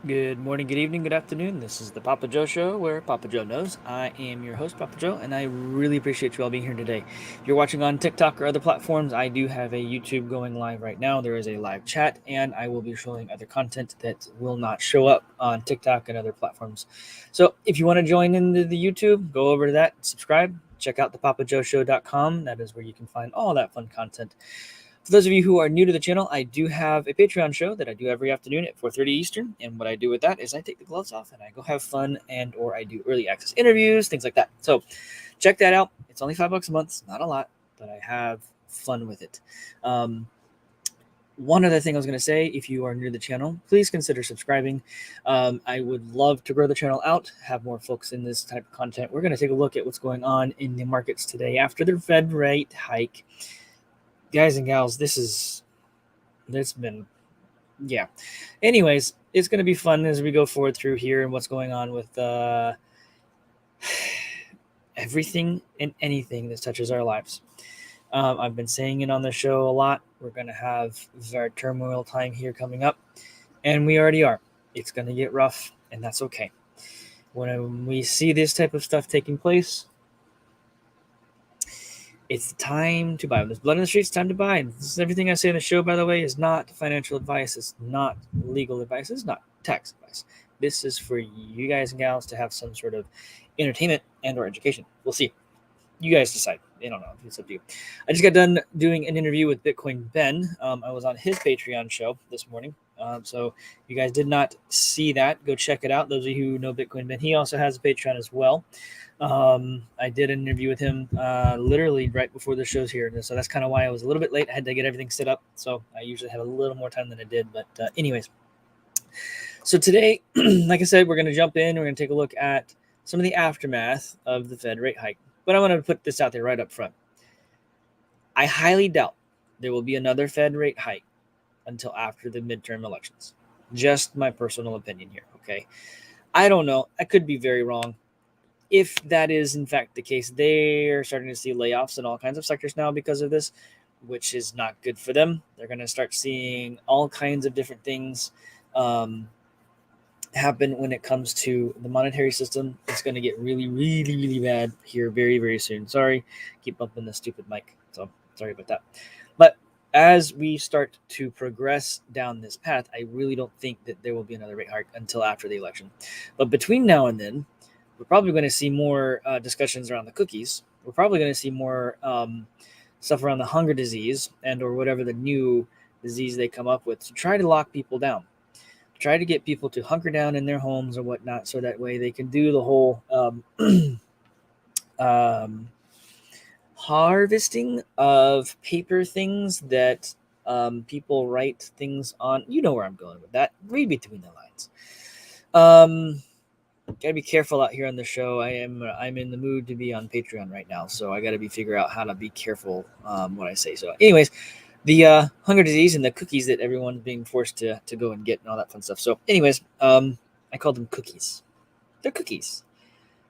Good morning, good evening, good afternoon. This is the Papa Joe Show where Papa Joe knows. I am your host, Papa Joe, and I really appreciate you all being here today. If you're watching on TikTok or other platforms, I do have a YouTube going live right now. There is a live chat, and I will be showing other content that will not show up on TikTok and other platforms. So if you want to join into the YouTube, go over to that, subscribe, check out thepapajoeshow.com. That is where you can find all that fun content. For those of you who are new to the channel, I do have a Patreon show that I do every afternoon at 4:30 Eastern. And what I do with that is I take the gloves off and I go have fun and or I do early access interviews, things like that. So check that out. It's only $5 a month, it's not a lot, but I have fun with it. One other thing I was going to say, if you are new to the channel, please consider subscribing. I would love to grow the channel out, have more folks in this type of content. We're going to take a look at what's going on in the markets today after the Fed rate hike. Guys and gals, it's been, yeah. Anyways, it's going to be fun as we go forward through here and what's going on with everything and anything that touches our lives. I've been saying it on the show a lot. We're going to have our turmoil time here coming up, and we already are. It's going to get rough, and that's okay. When we see this type of stuff taking place, it's time to buy. When there's blood in the streets, time to buy. And this is everything I say in the show, by the way, is not financial advice. It's not legal advice. It's not tax advice. This is for you guys and gals to have some sort of entertainment and or education. We'll see. You guys decide. I don't know. It's up to you. I just got done doing an interview with Bitcoin Ben. I was on his Patreon show this morning. So if you guys did not see that, go check it out. Those of you who know Bitcoin Ben, he also has a Patreon as well. I did an interview with him literally right before the show's here. So that's kind of why I was a little bit late. I had to get everything set up. So I usually have a little more time than I did. But anyways, so today, like I said, we're going to jump in. We're going to take a look at some of the aftermath of the Fed rate hike. But I want to put this out there right up front. I highly doubt there will be another Fed rate hike until after the midterm elections. Just my personal opinion here, okay? I don't know. I could be very wrong. If that is in fact the case, they are starting to see layoffs in all kinds of sectors now because of this, which is not good for them. They're going to start seeing all kinds of different things happen when it comes to the monetary system. It's going to get really, really, really bad here very, very soon. Sorry, keep bumping the stupid mic. So sorry about that. But as we start to progress down this path, I really don't think that there will be another rate hike until after the election. But between now and then, we're probably going to see more discussions around the cookies. We're probably going to see more stuff around the hunger disease and or whatever the new disease they come up with to try to lock people down, try to get people to hunker down in their homes or whatnot, so that way they can do the whole harvesting of paper things that people write things on. You know where I'm going with that. Read between the lines. Gotta be careful out here on the show. I'm in the mood to be on Patreon right now, so I gotta figure out how to be careful what I say. So, anyways, the hunger disease and the cookies that everyone's being forced to go and get and all that fun stuff. So, anyways, I call them cookies. They're cookies.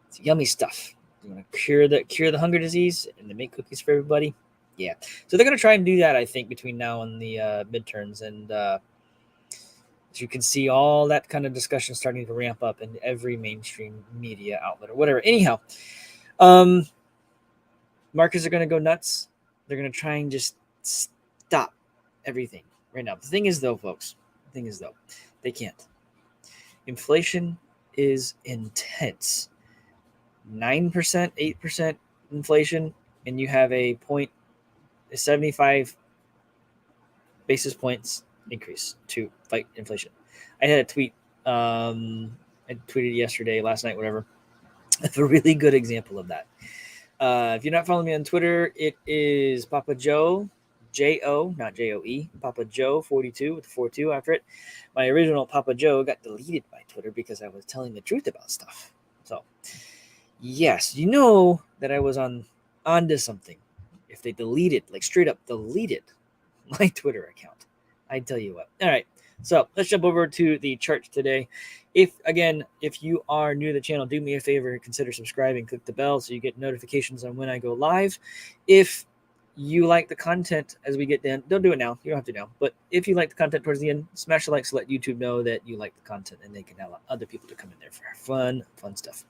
It's yummy stuff. You want to cure the hunger disease and they make cookies for everybody. Yeah, so they're gonna try and do that. I think between now and the midterms, and you can see all that kind of discussion starting to ramp up in every mainstream media outlet or whatever. Anyhow, markets are going to go nuts. They're going to try and just stop everything right now. The thing is, though, folks, they can't. Inflation is intense. 9%, 8% inflation, and you have a 75 basis points increase to fight inflation. I had a tweet. I tweeted yesterday, last night, whatever. That's a really good example of that. If you're not following me on Twitter, it is Papa Joe, J-O, not J-O-E, Papa Joe 42 with the 42 after it. My original Papa Joe got deleted by Twitter because I was telling the truth about stuff. So, yes, you know that I was onto something. If they deleted, like straight up deleted my Twitter account, I'd tell you what. All right, so let's jump over to the chart today. If you are new to the channel, do me a favor and consider subscribing. Click the bell so you get notifications on when I go live. If you like the content as we get down, don't do it now. You don't have to now. But if you like the content towards the end, smash the likes to let YouTube know that you like the content, and they can allow other people to come in there for fun stuff.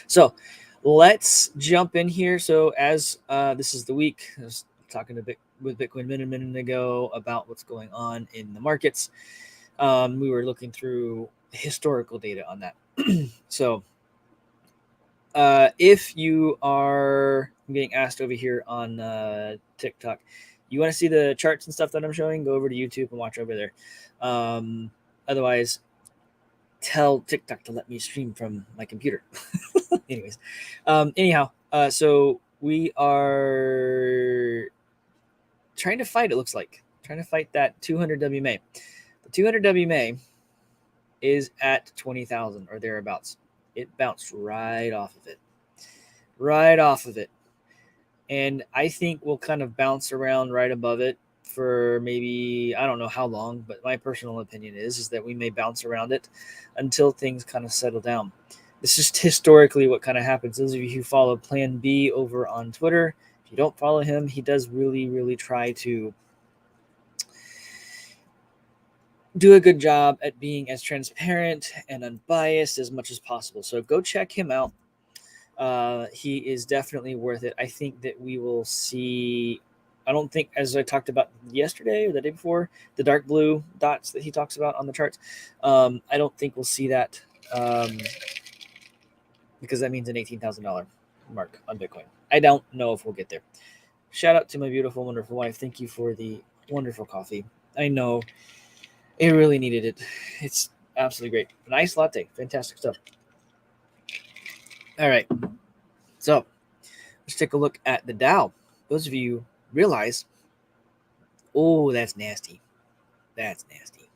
So let's jump in here. So as this is the week, I was talking with Bitcoin a minute ago about what's going on in the markets. We were looking through historical data on that. So if you are getting asked over here on TikTok, you want to see the charts and stuff that I'm showing, go over to YouTube and watch over there. Otherwise, tell TikTok to let me stream from my computer. Anyways, so we are trying to fight, it looks like, that 200 WMA. The 200 WMA is at 20,000 or thereabouts. It bounced right off of it. And I think we'll kind of bounce around right above it for maybe, I don't know how long, but my personal opinion is that we may bounce around it until things kind of settle down. This is historically what kind of happens. Those of you who follow Plan B over on Twitter, if you don't follow him, he does really, really try to do a good job at being as transparent and unbiased as much as possible. So go check him out. He is definitely worth it. I think that we will see, I don't think, as I talked about yesterday or the day before, the dark blue dots that he talks about on the charts, I don't think we'll see that because that means an $18,000 mark on Bitcoin. I don't know if we'll get there. Shout out to my beautiful, wonderful wife. Thank you for the wonderful coffee. I know it really needed it. It's absolutely great. Nice latte. Fantastic stuff. All right. So let's take a look at the Dow. Those of you realize, oh, that's nasty. That's nasty.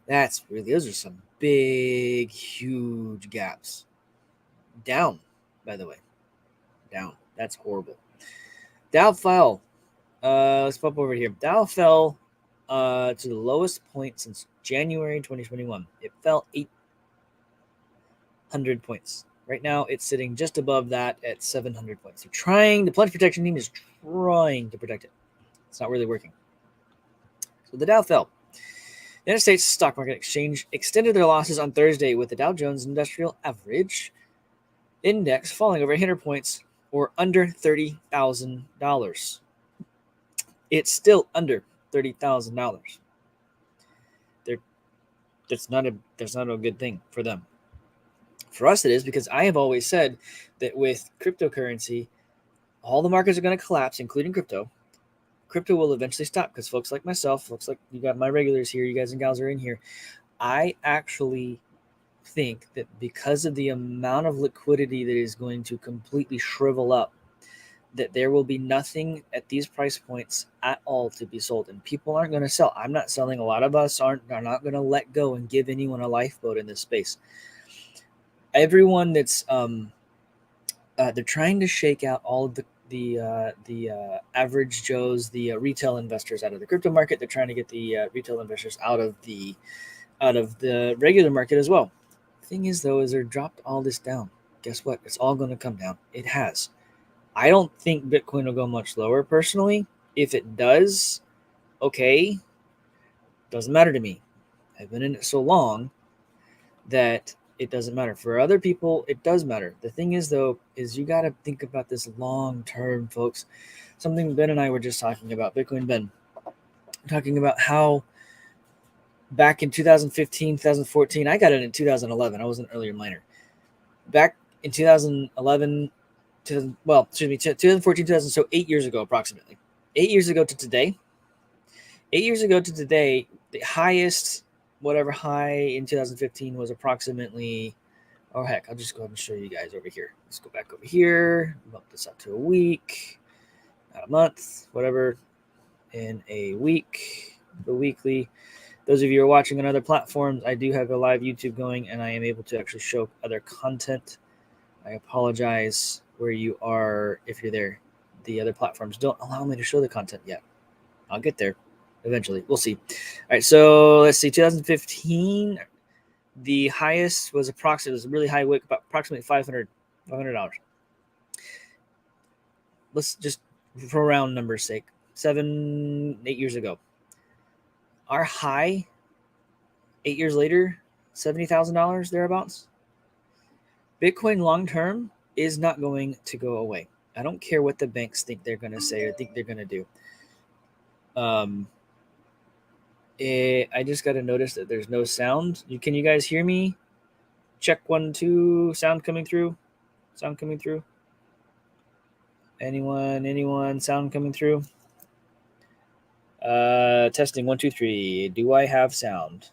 That's really, those are some big, huge gaps. Down, by the way. Down. That's horrible. Dow fell. Let's pop over here. Dow fell to the lowest point since January 2021. It fell 800 points. Right now, it's sitting just above that at 700 points. So the pledge protection team is trying to protect it. It's not really working. So the Dow fell. The United States Stock Market Exchange extended their losses on Thursday with the Dow Jones Industrial Average Index falling over 100 points or under $30,000. It's still under $30,000. That's not a good thing for them. For us, it is, because I have always said that with cryptocurrency, all the markets are going to collapse, including crypto. Crypto will eventually stop because folks like myself, folks like you got my regulars here, you guys and gals are in here. I actually think that because of the amount of liquidity that is going to completely shrivel up, that there will be nothing at these price points at all to be sold, and people aren't going to sell. I'm not selling. A lot of us are not going to let go and give anyone a lifeboat in this space. Everyone that's they're trying to shake out all of the average Joes, the retail investors out of the crypto market. They're trying to get the retail investors out of the regular market as well. The thing is, though, is they're dropped all this down. Guess what? It's all going to come down. It has. I don't think Bitcoin will go much lower personally. If it does, okay, doesn't matter to me. I've been in it so long that it doesn't matter. For other people, it does matter. The thing is, though, is you got to think about this long term, folks. Something Ben and I were just talking about, Bitcoin Ben, talking about how back in 2015, 2014, I got it in 2011. I was an earlier miner. Back in 2011, 2014, 2000, so 8 years ago approximately. 8 years ago to today. 8 years ago to today, the highest, whatever high in 2015 was approximately, oh heck, I'll just go ahead and show you guys over here. Let's go back over here, bump this up to a week, not a month, whatever, in a week, the weekly. Those of you who are watching on other platforms, I do have a live YouTube going, and I am able to actually show other content. I apologize where you are if you're there. The other platforms don't allow me to show the content yet. I'll get there eventually. We'll see. All right, so let's see. 2015, the highest was approximately, it was a really high wick, about approximately $500. Let's just for round numbers sake, 7, 8 years ago. Our high 8 years later, $70,000 thereabouts. Bitcoin long term is not going to go away. I don't care what the banks think they're going to say or think they're going to do. I just got to notice that there's no sound. Can you guys hear me? Check 1, 2. Sound coming through. Sound coming through. Anyone? Sound coming through. Testing 1, 2, 3. Do I have sound?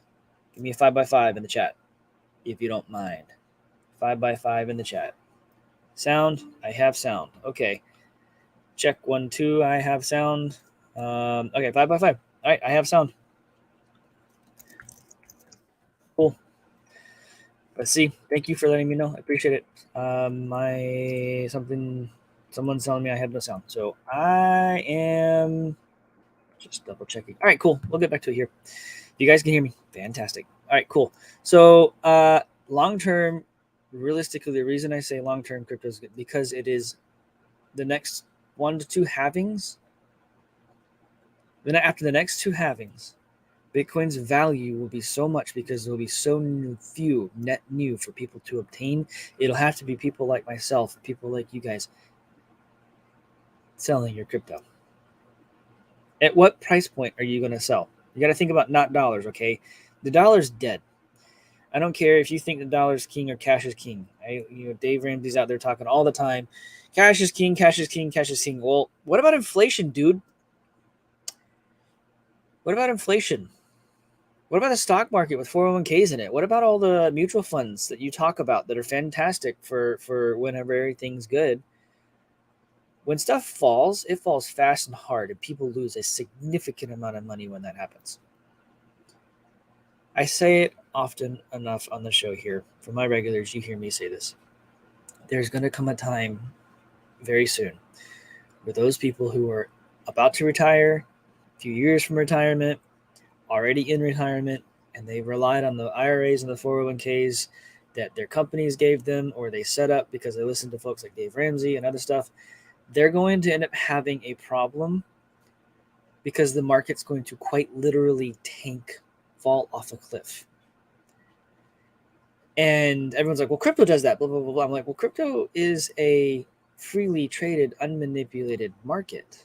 Give me a 5x5 in the chat, if you don't mind. 5x5 in the chat. Sound. I have sound. Okay. Check 1, 2. I have sound. Okay, 5x5. All right, I have sound. Cool. Let's see. Thank you for letting me know. I appreciate it. Someone's telling me I have no sound, so I am just double checking. All right, cool. We'll get back to it here. You guys can hear me. Fantastic. All right, cool. So long term, realistically, the reason I say long term crypto is because it is the next 1 to 2 halvings. Then after the next 2 halvings, Bitcoin's value will be so much because there will be so few net new for people to obtain. It'll have to be people like myself, people like you guys selling your crypto. At what price point are you going to sell? You got to think about not dollars, okay? The dollar's dead. I don't care if you think the dollar's king or cash is king. Dave Ramsey's out there talking all the time. Cash is king, cash is king, cash is king. Well, what about inflation, dude? What about inflation? What about the stock market with 401ks in it? What about all the mutual funds that you talk about that are fantastic for whenever everything's good? When stuff falls, it falls fast and hard, and people lose a significant amount of money when that happens. I say it often enough on the show here. For my regulars, you hear me say this. There's going to come a time very soon where those people who are about to retire, a few years from retirement, already in retirement, and they relied on the IRAs and the 401ks that their companies gave them or they set up because they listened to folks like Dave Ramsey and other stuff, they're going to end up having a problem because the market's going to quite literally tank, fall off a cliff. And everyone's like, well, crypto does that, blah, blah, blah, blah. I'm like, well, crypto is a freely traded, unmanipulated market.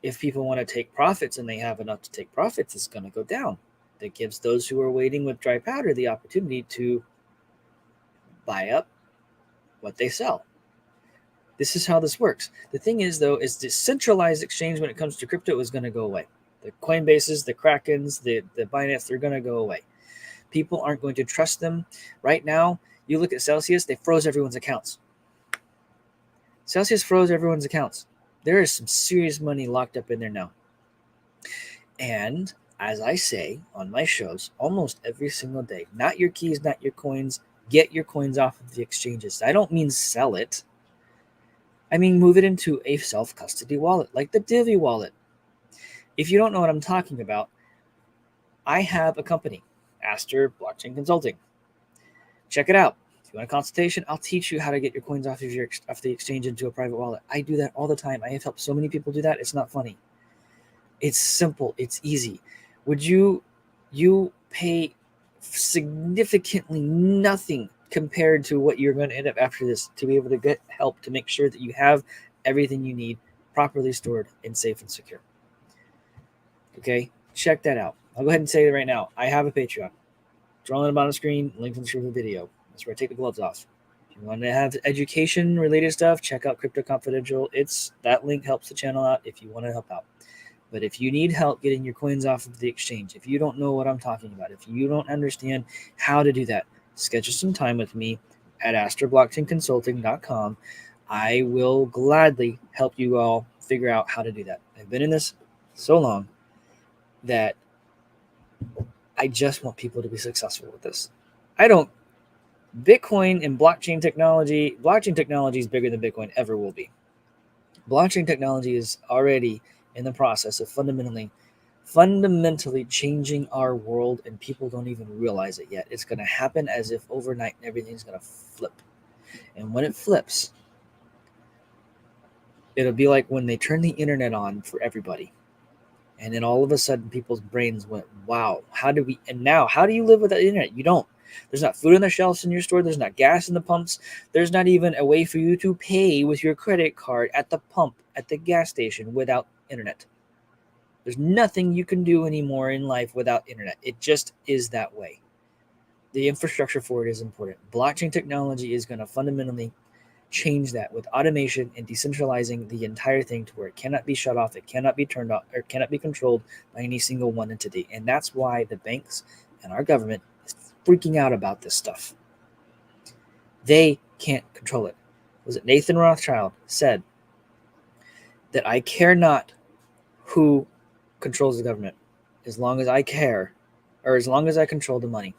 If people want to take profits and they have enough to take profits, it's going to go down. That gives those who are waiting with dry powder the opportunity to buy up what they sell. This is how this works. The thing is, though, is the centralized exchange when it comes to crypto is going to go away. The Coinbases, the Krakens, the Binance, they're going to go away. People aren't going to trust them. Right now, you look at Celsius, they froze everyone's accounts. Celsius froze everyone's accounts. There is some serious money locked up in there now. And as I say on my shows almost every single day, not your keys, not your coins, get your coins off of the exchanges. I don't mean sell it. I mean move it into a self-custody wallet, like the Divi wallet. If you don't know what I'm talking about, I have a company, Aster Blockchain Consulting. Check it out. If you want a consultation, I'll teach you how to get your coins off the exchange into a private wallet. I do that all the time. I have helped so many people do that. It's not funny. It's simple. It's easy. Would you pay significantly nothing compared to what you're going to end up after this to be able to get help to make sure that you have everything you need properly stored and safe and secure. Okay, check that out. I'll go ahead and say it right now. I have a Patreon. Drawn on the bottom screen, link in the description of the video. That's where I take the gloves off. If you want to have education related stuff, check out Crypto Confidential. That link helps the channel out if you want to help out. But if you need help getting your coins off of the exchange, if you don't know what I'm talking about, if you don't understand how to do that, schedule some time with me at astroblockchainconsulting.com. I will gladly help you all figure out how to do that. I've been in this so long that I just want people to be successful with this. Bitcoin and blockchain technology is bigger than Bitcoin ever will be. Blockchain technology is already in the process of fundamentally changing our world, and people don't even realize it yet. It's going to happen as if overnight and everything's going to flip. And when it flips, It'll be like when they turn the internet on for everybody. And then all of a sudden people's brains went, wow, how do you live without the internet? You don't. There's not food on the shelves in your store. There's not gas in the pumps. There's not even a way for you to pay with your credit card at the pump, at the gas station without internet. There's nothing you can do anymore in life without internet. It just is that way. The infrastructure for it is important. Blockchain technology is going to fundamentally change that with automation and decentralizing the entire thing to where it cannot be shut off, it cannot be turned off, or cannot be controlled by any single one entity. And that's why the banks and our government is freaking out about this stuff. They can't control it. Was it Nathan Rothschild said that I care not who controls the government as long as I care, or as long as I control the money.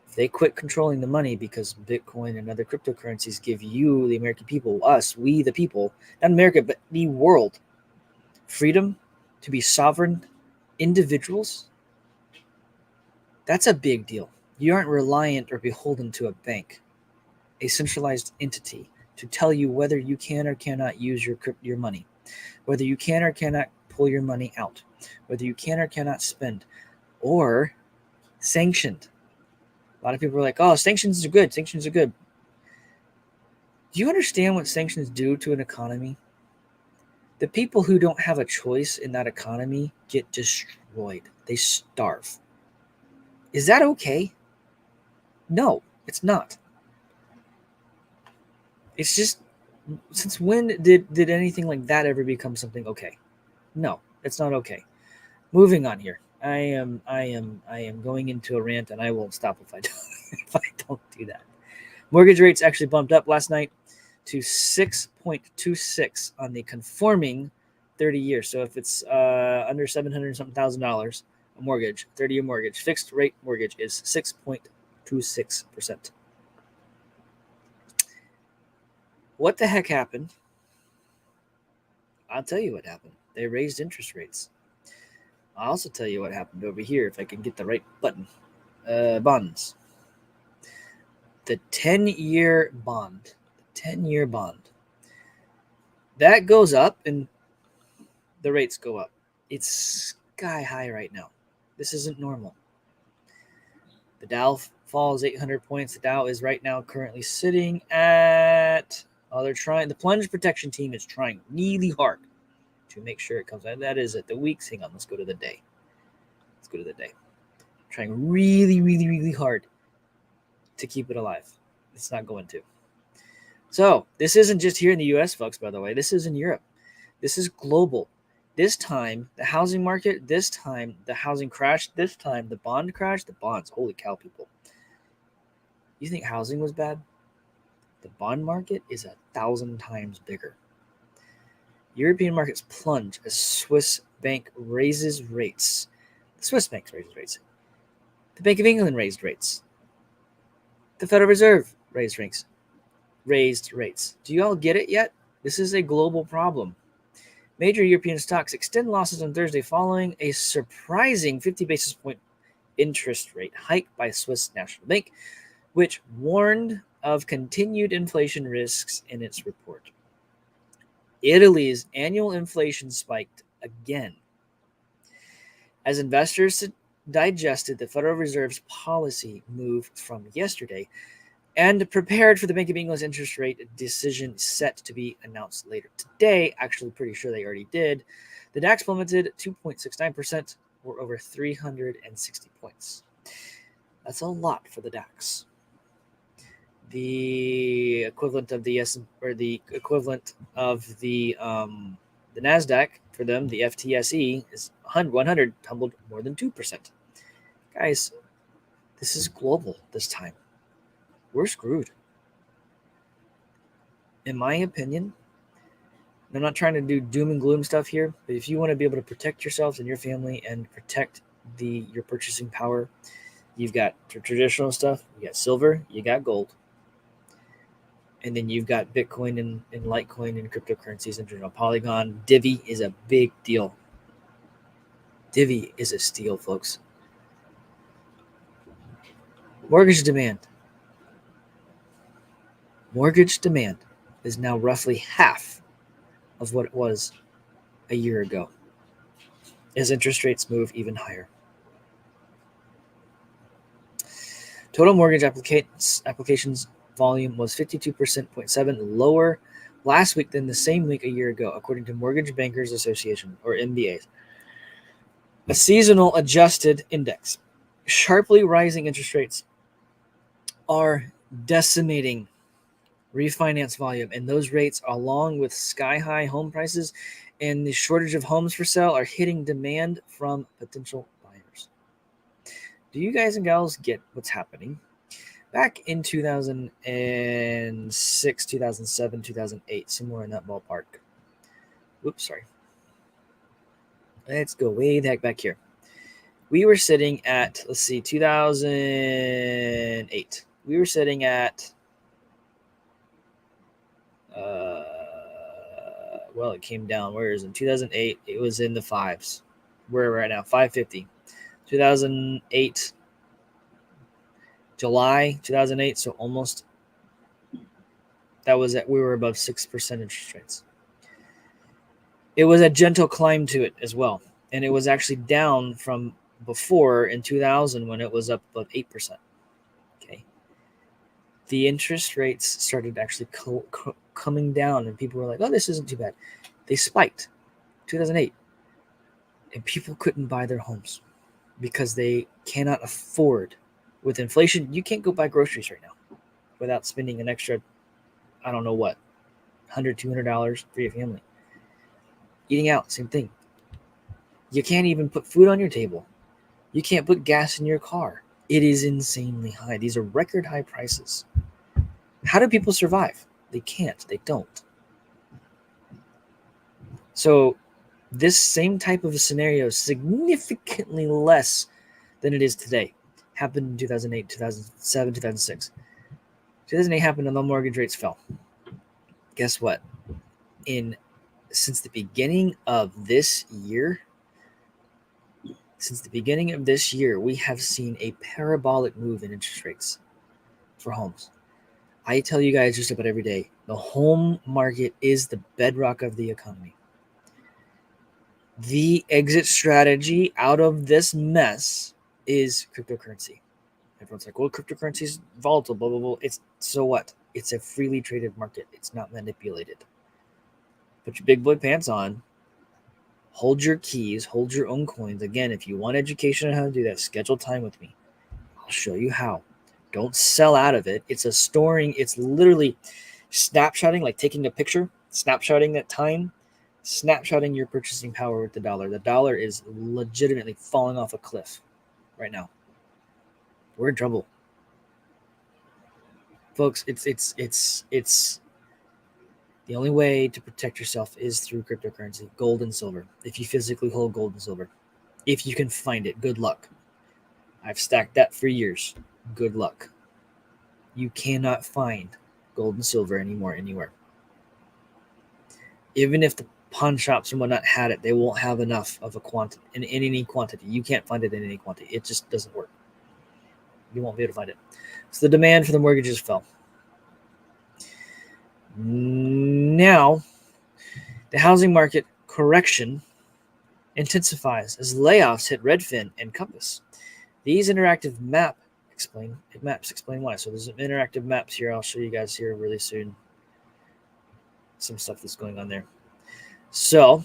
If they quit controlling the money because Bitcoin and other cryptocurrencies give you, the American people, us, we the people, not America, but the world, freedom to be sovereign individuals, that's a big deal. You aren't reliant or beholden to a bank, a centralized entity, to tell you whether you can or cannot use your money, whether you can or cannot pull your money out, whether you can or cannot spend, or sanctioned. A lot of people are like, oh, sanctions are good. Sanctions are good. Do you understand what sanctions do to an economy? The people who don't have a choice in that economy get destroyed. They starve. Is that okay? No, it's not. It's just, since when did anything like that ever become something okay? No, it's not okay. Moving on here. I am going into a rant, and I won't stop if I don't do that. Mortgage rates actually bumped up last night to 6.26 on the conforming 30 years. So if it's under $700 something thousand, a mortgage, 30-year mortgage, fixed rate mortgage is 6.26%. What the heck happened? I'll tell you what happened. They raised interest rates. I'll also tell you what happened over here if I can get the right button. Bonds. The 10-year bond. That goes up and the rates go up. It's sky high right now. This isn't normal. The Dow falls 800 points. The Dow is right now currently sitting at, the plunge protection team is trying really hard to make sure it comes out. That is at the weeks. Hang on, let's go to the day. Trying really, really, really hard to keep it alive. It's not going to. So this isn't just here in the US, folks, by the way. This is in Europe. This is global. This time, the housing market, this time, the housing crash, this time, the bond crash, the bonds. Holy cow, people. You think housing was bad? The bond market is 1,000 times bigger. European markets plunge as Swiss bank raises rates. The Swiss bank raises rates. The Bank of England raised rates. The Federal Reserve raised rates. Do you all get it yet? This is a global problem. Major European stocks extend losses on Thursday following a surprising 50 basis point interest rate hike by Swiss National Bank, which warned of continued inflation risks in its report. Italy's annual inflation spiked again as investors digested the Federal Reserve's policy move from yesterday and prepared for the Bank of England's interest rate decision set to be announced later today. Actually, pretty sure they already did. The DAX plummeted 2.69%, or over 360 points. That's a lot for the DAX. The equivalent of the Nasdaq for them, the FTSE, is 100 tumbled more than 2%. Guys, this is global this time. We're screwed. In my opinion, I'm not trying to do doom and gloom stuff here, but if you want to be able to protect yourselves and your family and protect your purchasing power, you've got traditional stuff, you got silver, you got gold, and then you've got Bitcoin and Litecoin and cryptocurrencies in general. Polygon, Divi is a big deal. Divi is a steal, folks. Mortgage demand is now roughly half of what it was a year ago as interest rates move even higher. Total mortgage applications volume was 52.7% lower last week than the same week a year ago, according to Mortgage Bankers Association, or MBA, a seasonal adjusted index. Sharply rising interest rates are decimating refinance volume, and those rates, along with sky-high home prices and the shortage of homes for sale, are hitting demand from potential buyers. Do you guys and gals get what's happening? Back in 2006, 2007, 2008, somewhere in that ballpark. Whoops, sorry. Let's go way the heck back here. We were sitting at, 2008. We were sitting at, well, it came down. Where is it? In 2008, it was in the fives. Where we're at now, 550. 2008, July 2008, so almost, we were above 6% interest rates. It was a gentle climb to it as well. And it was actually down from before in 2000 when it was up above 8%. Okay. The interest rates started actually coming down, and people were like, oh, this isn't too bad. They spiked 2008, and people couldn't buy their homes because they cannot afford. With inflation, you can't go buy groceries right now without spending an extra, I don't know what, $100, $200 for your family. Eating out, same thing. You can't even put food on your table. You can't put gas in your car. It is insanely high. These are record high prices. How do people survive? They can't. They don't. So this same type of a scenario, significantly less than it is today, happened in 2008, 2007, 2006. 2008 happened and the mortgage rates fell. Guess what? Since the beginning of this year, we have seen a parabolic move in interest rates for homes. I tell you guys just about every day, the home market is the bedrock of the economy. The exit strategy out of this mess is cryptocurrency. Everyone's like, well, cryptocurrency is volatile, blah, blah, blah. So what? It's a freely traded market. It's not manipulated. Put your big boy pants on. Hold your keys. Hold your own coins. Again, if you want education on how to do that, schedule time with me. I'll show you how. Don't sell out of it. It's literally snapshotting, like taking a picture, snapshotting that time, snapshotting your purchasing power with the dollar. The dollar is legitimately falling off a cliff right now. We're in trouble. Folks, it's the only way to protect yourself is through cryptocurrency, gold and silver. If you physically hold gold and silver, if you can find it, good luck. I've stacked that for years. Good luck. You cannot find gold and silver anymore anywhere. Even if the pawn shops and whatnot had it, they won't have enough of a quantity in any quantity. You can't find it in any quantity. It just doesn't work. You won't be able to find it. So the demand for the mortgages fell. Now, the housing market correction intensifies as layoffs hit Redfin and Compass. These interactive maps explain why. So there's some interactive maps here. I'll show you guys here really soon. Some stuff that's going on there. So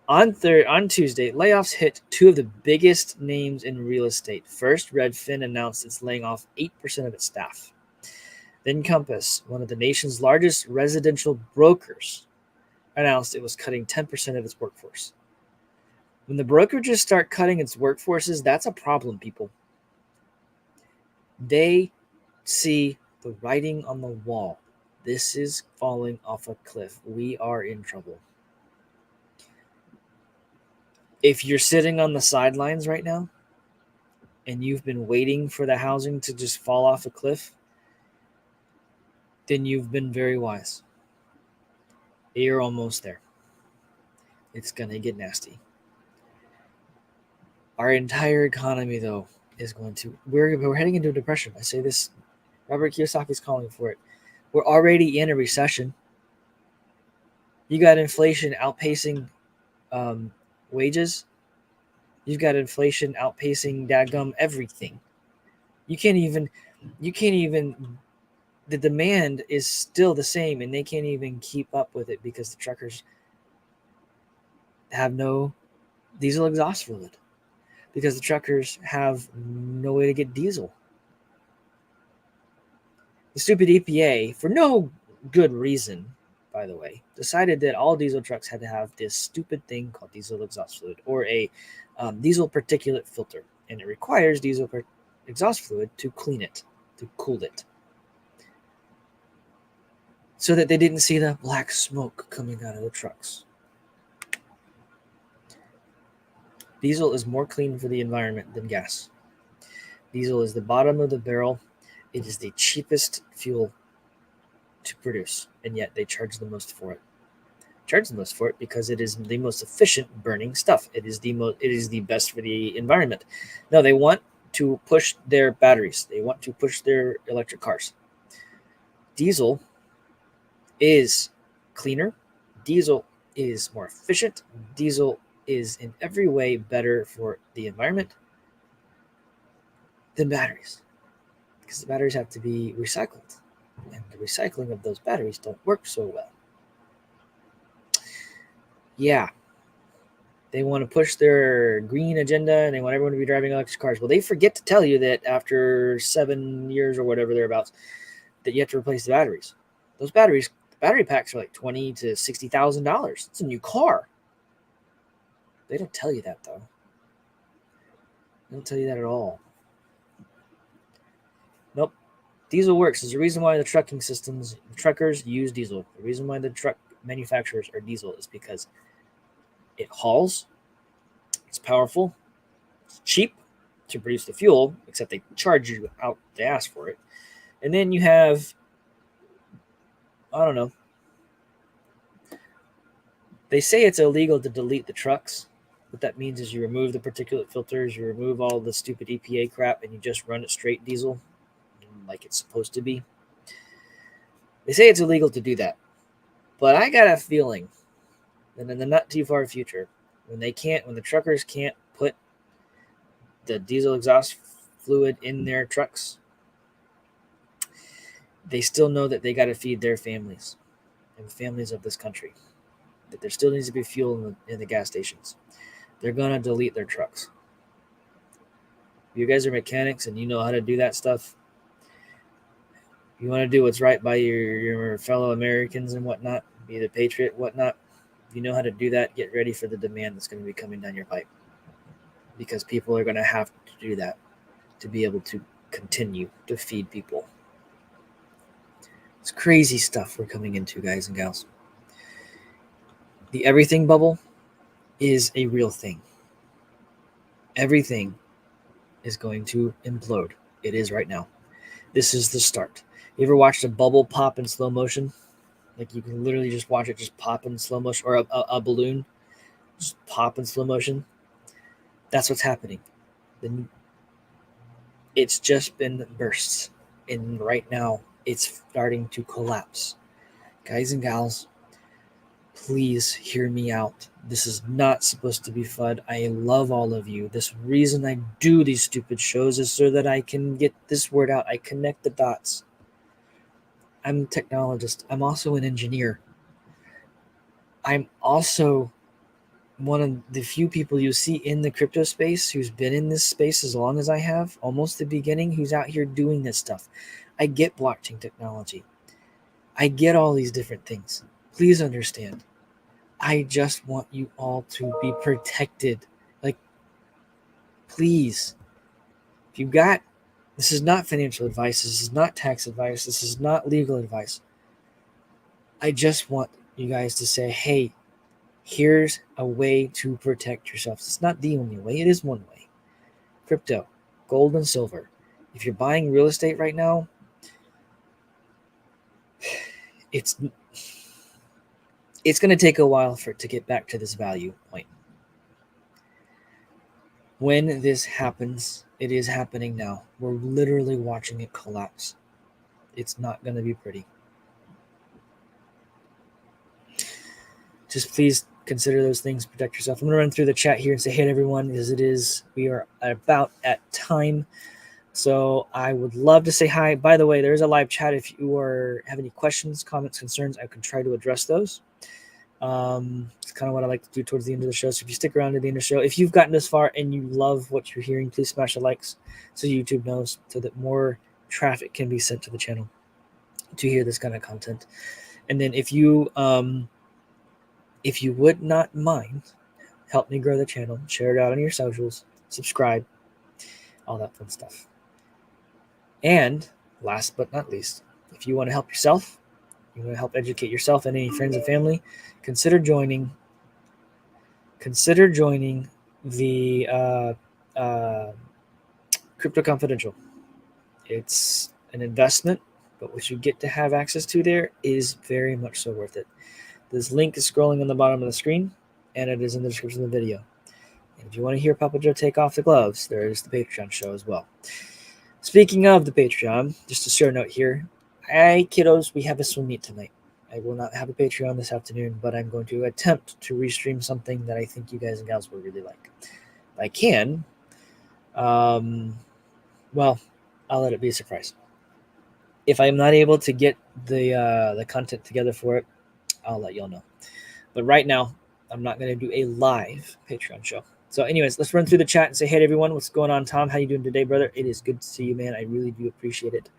on Tuesday, layoffs hit two of the biggest names in real estate. First, Redfin announced it's laying off 8% of its staff. Then Compass, one of the nation's largest residential brokers, announced it was cutting 10% of its workforce. When the brokerages start cutting its workforces, that's a problem, people. They see the writing on the wall. This is falling off a cliff. We are in trouble. If you're sitting on the sidelines right now and you've been waiting for the housing to just fall off a cliff, then you've been very wise. You're almost there. It's going to get nasty. Our entire economy, though, is going to... We're heading into a depression. I say this. Robert Kiyosaki's calling for it. We're already in a recession. You got inflation outpacing wages. You've got inflation outpacing dadgum everything. You can't even. You can't even. The demand is still the same, and they can't even keep up with it because the truckers have no diesel exhaust fluid. Because the truckers have no way to get diesel. The stupid EPA, for no good reason, by the way, decided that all diesel trucks had to have this stupid thing called diesel exhaust fluid or a diesel particulate filter. And it requires diesel exhaust fluid to clean it, to cool it. So that they didn't see the black smoke coming out of the trucks. Diesel is more clean for the environment than gas. Diesel is the bottom of the barrel. It is the cheapest fuel to produce, and yet they charge the most for it. Charge the most for it because it is the most efficient burning stuff. It is the best for the environment. No, they want to push their batteries. They want to push their electric cars. Diesel is cleaner. Diesel is more efficient. Diesel is in every way better for the environment than batteries, because the batteries have to be recycled, and the recycling of those batteries don't work so well. Yeah, they want to push their green agenda and they want everyone to be driving electric cars. Well, they forget to tell you that after 7 years or whatever thereabouts, that you have to replace the batteries. Those batteries, the battery packs are like $20,000 to $60,000. It's a new car. They don't tell you that though. They don't tell you that at all. Nope. Diesel works. There's a reason why the truckers use diesel. The reason why the truck manufacturers are diesel is because it hauls, it's powerful, it's cheap to produce the fuel, except they charge you out the ass for it. And then you have, I don't know, they say it's illegal to delete the trucks. What that means is you remove the particulate filters, you remove all the stupid EPA crap, and you just run it straight diesel like it's supposed to be. They say it's illegal to do that. But I got a feeling that in the not too far future, when the truckers can't put the diesel exhaust fluid in their trucks, they still know that they got to feed their families and the families of this country. That there still needs to be fuel in the gas stations. They're going to delete their trucks. You guys are mechanics and you know how to do that stuff. You want to do what's right by your fellow Americans and whatnot, be the patriot, whatnot. If you know how to do that, get ready for the demand that's going to be coming down your pipe. Because people are going to have to do that to be able to continue to feed people. It's crazy stuff we're coming into, guys and gals. The everything bubble is a real thing. Everything is going to implode. It is right now. This is the start. You ever watched a bubble pop in slow motion? Like you can literally just watch it just pop in slow motion, or a balloon just pop in slow motion. That's what's happening. It's just been bursts, and right now it's starting to collapse. Guys and gals, please hear me out. This is not supposed to be fun. I love all of you. This reason I do these stupid shows is so that I can get this word out. I connect the dots. I'm a technologist. I'm also an engineer. I'm also one of the few people you see in the crypto space who's been in this space as long as I have, almost the beginning, who's out here doing this stuff. I get blockchain technology. I get all these different things. Please understand. I just want you all to be protected. Like, please. If you got, this is not financial advice. This is not tax advice. This is not legal advice. I just want you guys to say, hey, here's a way to protect yourselves. It's not the only way. It is one way. Crypto, gold and silver. If you're buying real estate right now, it's going to take a while for it to get back to this value point. When this happens, it is happening now. We're literally watching it collapse. It's not going to be pretty. just please consider those things. Protect yourself. I'm going to run through the chat here and say hey to everyone, as it is, we are about at time. So I would love to say hi. By the way, there's a live chat. If you have any questions, comments, concerns, I can try to address those. It's kind of what I like to do towards the end of the show. So if you stick around to the end of the show, if you've gotten this far and you love what you're hearing, please smash the likes so YouTube knows, so that more traffic can be sent to the channel to hear this kind of content. And then if you would not mind, help me grow the channel, share it out on your socials, subscribe, all that fun stuff. And last but not least, if you want to help yourself, you want to help educate yourself and any friends and family, consider joining the Crypto Confidential. It's an investment, but what you get to have access to there is very much so worth it. This link is scrolling on the bottom of the screen, and it is in the description of the video. And if you want to hear Papa Joe take off the gloves, there is the Patreon show as well. Speaking of the Patreon, just a short note here. Hey, kiddos, we have a swim meet tonight. I will not have a Patreon this afternoon, but I'm going to attempt to restream something that I think you guys and gals will really like. If I can, well, I'll let it be a surprise. If I'm not able to get the content together for it, I'll let y'all know. But right now, I'm not going to do a live Patreon show. So anyways, let's run through the chat and say hey to everyone. What's going on, Tom? How you doing today, brother? It is good to see you, man. I really do appreciate it.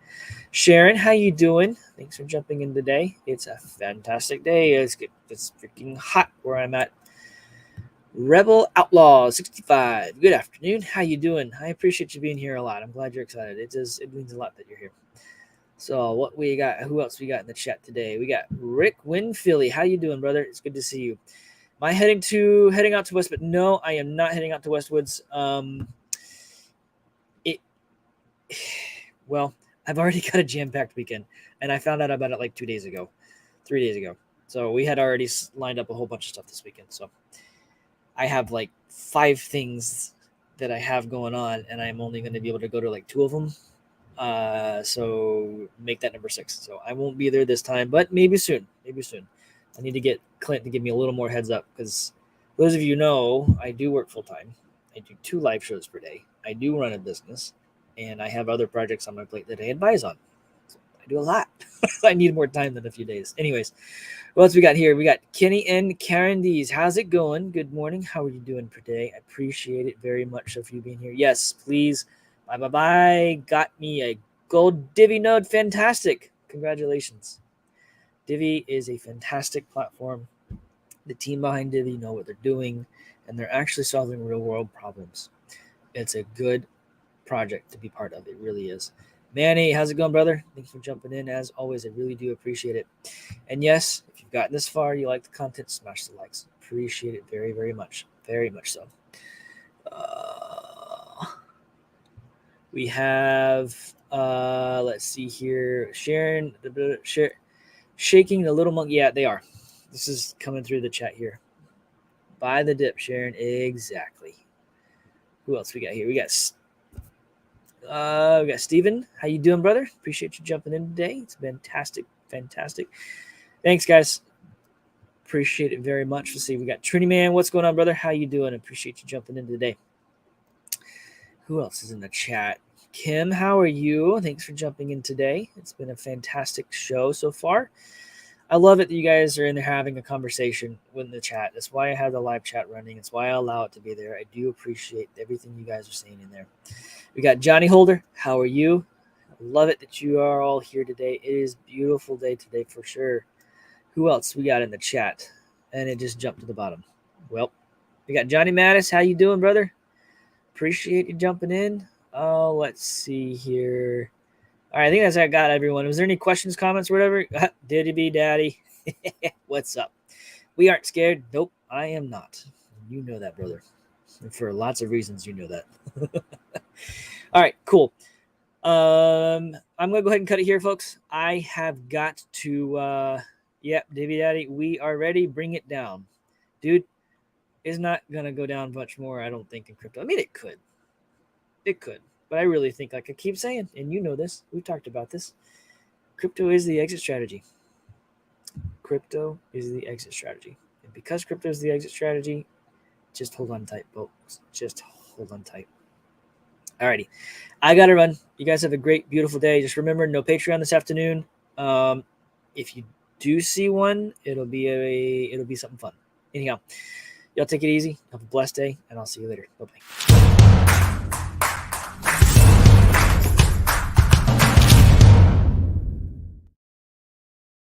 Sharon, how you doing? Thanks for jumping in today. It's a fantastic day. It's freaking hot where I'm at. Rebel Outlaw 65. Good afternoon. How you doing? I appreciate you being here a lot. I'm glad you're excited. It means a lot that you're here. So what we got? Who else we got in the chat today? We got Rick Winphilly. How you doing, brother? It's good to see you. Am I heading out to Westwood? No, I am not heading out to Westwoods. Well, I've already got a jam-packed weekend, and I found out about it like 3 days ago. So we had already lined up a whole bunch of stuff this weekend. So I have like 5 things that I have going on, and I'm only going to be able to go to like 2 of them. So make that number 6. So I won't be there this time, but maybe soon. I need to get Clint to give me a little more heads up, because those of you know, I do work full time. I do 2 live shows per day. I do run a business, and I have other projects on my plate that I advise on. So I do a lot. I need more time than a few days. Anyways, what else we got here? We got Kenny and Karen Dees. How's it going? Good morning. How are you doing today? I appreciate it very much of you being here. Yes, please. Bye. Got me a gold Divi node. Fantastic. Congratulations. Divi is a fantastic platform. The team behind Divi know what they're doing, and they're actually solving real world problems. It's a good project to be part of. It really is. Manny, how's it going, brother? Thanks for jumping in. As always, I really do appreciate it. And yes, if you've gotten this far, you like the content, smash the likes. Appreciate it very, very much. Very much so. We have, let's see here, Sharon, shaking the little monkey. Yeah, they are. This is coming through the chat here. Buy the dip, Sharon. Exactly. Who else we got here? We got Steven. How you doing, brother? Appreciate you jumping in today. It's fantastic. Thanks, guys. Appreciate it very much. Let's see. We got Trini Man. What's going on, brother? How you doing? Appreciate you jumping in today. Who else is in the chat? Kim, how are you? Thanks for jumping in today. It's been a fantastic show so far. I love it that you guys are in there having a conversation in the chat. That's why I have the live chat running. It's why I allow it to be there. I do appreciate everything you guys are saying in there. We got Johnny Holder. How are you? I love it that you are all here today. It is a beautiful day today for sure. Who else we got in the chat? And it just jumped to the bottom. Well, we got Johnny Mattis. How you doing, brother? Appreciate you jumping in. Oh, let's see here. All right, I think that's how I got everyone. Was there any questions, comments, whatever? Diddy be daddy. What's up? We aren't scared. Nope, I am not. You know that, brother. And for lots of reasons, you know that. All right, cool. I'm gonna go ahead and cut it here, folks. I have got to Davy Daddy, we are ready. Bring it down. Dude, it's not gonna go down much more, I don't think, in crypto. I mean, it could. But I really think, like I keep saying, and you know this, we've talked about this, crypto is the exit strategy. And because crypto is the exit strategy, just hold on tight, folks. Just hold on tight. Alrighty. I got to run. You guys have a great, beautiful day. Just remember, no Patreon this afternoon. If you do see one, it'll be something fun. Anyhow, y'all take it easy. Have a blessed day, and I'll see you later. Bye-bye.